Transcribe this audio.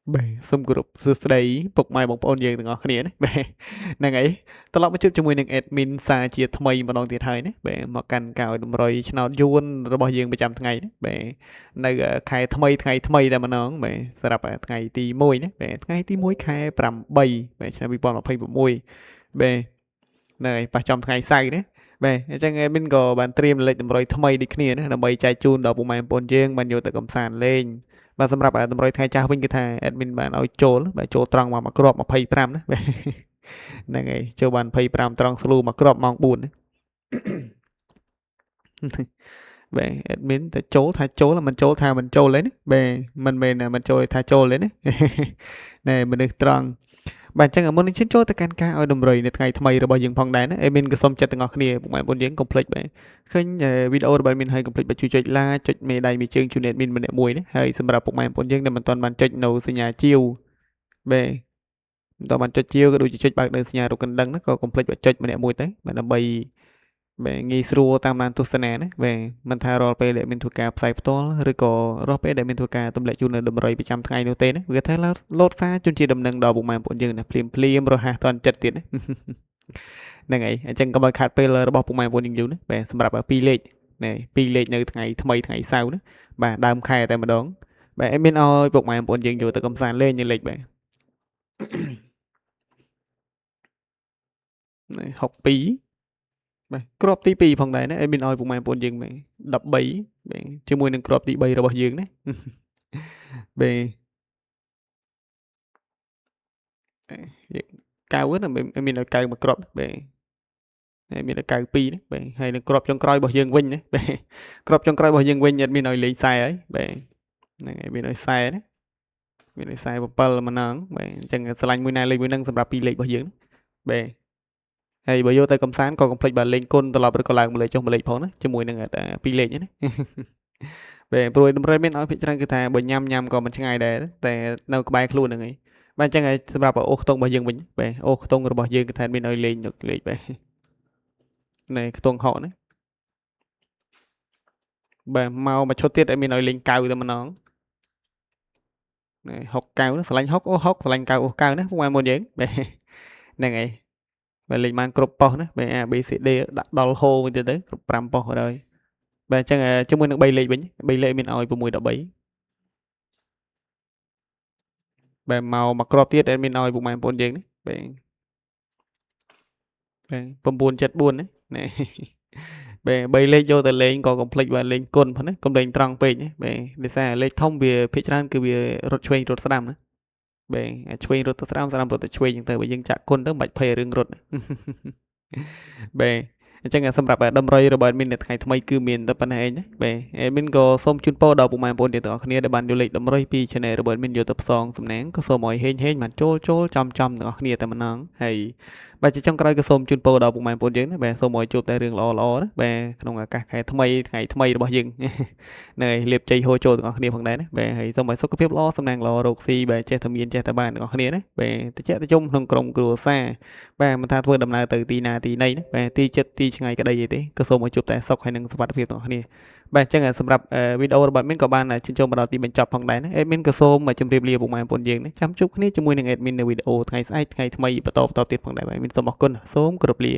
Bè, xong group sơ đấy bộc mai bóng ôn dương từng ngõ khía đấy bè nàng ấy tao lọc một chút cho mùi nâng admin xa chia thay mà đong tiệt hơi đấy bè mà cần cào đùm rồi cho nó yuan rồi bao dương bị chăm ngày đấy bè nơi khai thay ra mà nó bè sẽ đập ngày tí môi đấy bè ngày tí môi khai pram bay bè cho nó bị bom là phay bộ môi bè này và trong ngày say đấy bè cho nghe bên gò bạn stream lại đùm rồi thay đi khía đấy là bay chạy chun đầu bộ mai ôn dương bạn vô từ cầm sàn lên vàสำหรับតម្រុយថ្ងៃចាស់វិញគឺថា admin បានឲ្យចូលបាទចូលត្រង់មកគ្រាប់25ណាហ្នឹងហើយចូលបាន25ត្រង់ស្លូមកគ្រាប់ម៉ោង4ណាបាទ admin តែចូលថាចូលមិនចូលថាមិនចូលទេណាបាទមិនមែនមិនចូលថាចូលទេណាណែមនុស្សត្រង់បាទអញ្ចឹងមុននេះចូលទៅកាន់ការឲ្យតម្រុយនៅថ្ងៃថ្មីរបស់យើងផងដែរណា admin ក៏សូមចិត្តទាំងអស់គ្នាពុកម៉ែបងប្អូនយើងកុំភ្លេចបាទឃើញវីដេអូរបស់ admin ហើយកុំភ្លេចជួយចុច like ចុចមេដៃមេជើងជូន admin ម្នាក់មួយណាហើយសម្រាប់ពុកម៉ែបងប្អូនយើងដែលមិនទាន់បានចុចនៅសញ្ញាជាវបាទមិនទាន់បានចុចជាវក៏ដូចជាចុចបើកនៅសញ្ញារូបកណ្ដឹងណាក៏កុំភ្លេចចុចម្នាក់មួយទៅបាទដើម្បីបាទងាយស្រួលតាមដានទស្សនាណាបាទមិនថារាល់ពេលដែលមានធ្វើការផ្សាយផ្ទាល់ឬក៏រាល់ពេលដែលមានធ្វើការទម្លាក់ជូននៅតម្រុយប្រចាំថ្ងៃនោះទេណាវាថាលោតសារជូនជាដំណឹងដល់ពុកម៉ែបងប្អូនយើងណាភ្លាមរហ័សតាន់ចិត្តទៀតណាហ្នឹងហើយអញ្ចឹងកុំឲ្យខាតពេលរបស់ពុកម៉ែបងប្អូនយើងយូរណាបាទសម្រាប់2លេខណែ2លេខនៅថ្ងៃថ្មីថ្ងៃសៅរ៍ណាបាទដើមខែតែម្ដងបាទអេមានឲ្យពុកម៉ែបងប្អូនយើងយកទៅកំសាន្តលេងលេខបាទ62បាទគ្រាប់ទី2ផងដែរណាអេមានឲ្យពុកម៉ែបងប្អូនយើងបាទ13បាទជាមួយនឹងគ្រាប់ទី3របស់យើងណាបាទកៅណាមានឲ្យកៅមួយគ្រាប់បាទហើយមានកៅ2ណាបាទហើយនឹងគ្រាប់ចុងក្រោយរបស់យើងវិញណាបាទគ្រាប់ចុងក្រោយរបស់យើងវិញអត់មានឲ្យលេងខ្សែហើយបាទហ្នឹងហើយមានឲ្យខ្សែណាមានឲ្យខ្សែ7ម្ដងបាទអញ្ចឹងឆ្លាញ់មួយណាលេខមួយហ្នឹងសម្រាប់2លេខរបស់យើងបាទហើយបើយកទៅកំសាន្តក៏កុំភ្លេចបាទលេងគុណត្រឡប់ឬក៏ឡើងមួយលេខចុះមួយលេខផងណាជាមួយនឹង2លេខណាបាទព្រួយតម្រុយមានឲ្យភិកច្រើនគឺថាបើញ៉ាំក៏មិនឆ្ងាយដែរតែនៅក្បែរខ្លួនហ្នឹងហើយបាទអញ្ចឹងហើយសម្រាប់អូខ្ទង់របស់យើងវិញបាទអូខ្ទង់របស់យើងគឺថាមានឲ្យលេងលេខបាទនេះខ្ទង់ហកណាបាទមកឈុតទៀតឲ្យមានឲ្យលេងកៅតែម្ដង60កៅឆ្លាញ់60អូ60ឆ្លាញ់កៅអូកៅណាពុកម៉ែមុនយើងបាទហ្នឹងហើយបាទលេខបានគ្រប់ប៉ុសណាបាទ A B C D ដាក់ដល់ហូវិញទៅគ្រប់5ប៉ុសហើយបាទអញ្ចឹងជាមួយនឹង3លេខវិញ3លេខមានឲ្យ6 13បាទមកគ្រាប់ទៀតអេមានឲ្យពុកម៉ែបងប្អូនយើងណាបាទ974ណាបាទ3លេខយកទៅលេងក៏កុំភ្លេចបាទលេងគុណផងណាកុំលេងត្រង់ពេកណាបាទដោយសារលេខធំវាភាគច្រើនគឺវារត់ឆ្វេងរត់ស្ដាំណាបាទឆ្វេងរត់ទៅស្ដាំរត់ទៅឆ្វេងអញ្ចឹងទៅបើយើងចាក់គុណទៅមិនបាច់ភ័យរឿងរត់បាទអញ្ចឹងសម្រាប់តម្រុយរបស់ admin នៅថ្ងៃថ្មីគឺមានតែប៉ុណ្ណេះឯងណាបាទ admin ក៏សូមជូនពរដល់ពុកម៉ែបងប្អូនទាំងអស់គ្នាដែលបានយកលេខតម្រុយពី channel របស់ admin យកទៅផ្សងសំណាងក៏សូមឲ្យហេងបានចូលចំទាំងអស់គ្នាតែម្ដងហើយបាទជាចុងក្រោយក៏សូមជូនពរដល់ពុកម៉ែបងប្អូនយើងណាបាទសូមឲ្យជួបតែរឿងល្អៗណាបាទក្នុងឱកាសខែថ្មីថ្ងៃថ្មីរបស់យើងនៅលាបជ័យហូរចូលទាំងអស់គ្នាផងដែរណាបាទហើយសូមឲ្យសុខភាពល្អសំណាងល្អរកស៊ីបាទចេះតែមានចេះតែបានទាំងអស់គ្នាណាបាទតិចតិចក្នុងក្រុមគ្រួសារបាទមិនថាធ្វើដំណើរទៅទីណាទីណីណាបាទទីចិត្តទីឆ្ងាយក្តីអីទេក៏សូមឲ្យជួបតែសុខហើយនឹងសុខភាពទាំងអស់គ្នាបាទអញ្ចឹងសម្រាប់វីដេអូរបស់ admin ក៏បានជញ្ជូនមកដល់ទីបញ្ចប់ផងដែរណា admin ក៏សូមជម្រាបលាពុកម៉ែបងប្អូនយើងណាចាំជួបគ្នាជាមួយនឹង admin នៅវីដេអូថ្ងៃស្អែកថ្ងៃថ្មីបន្តទៀតផងដែរបាទ admin សូមអរគុណសូមគោរពលា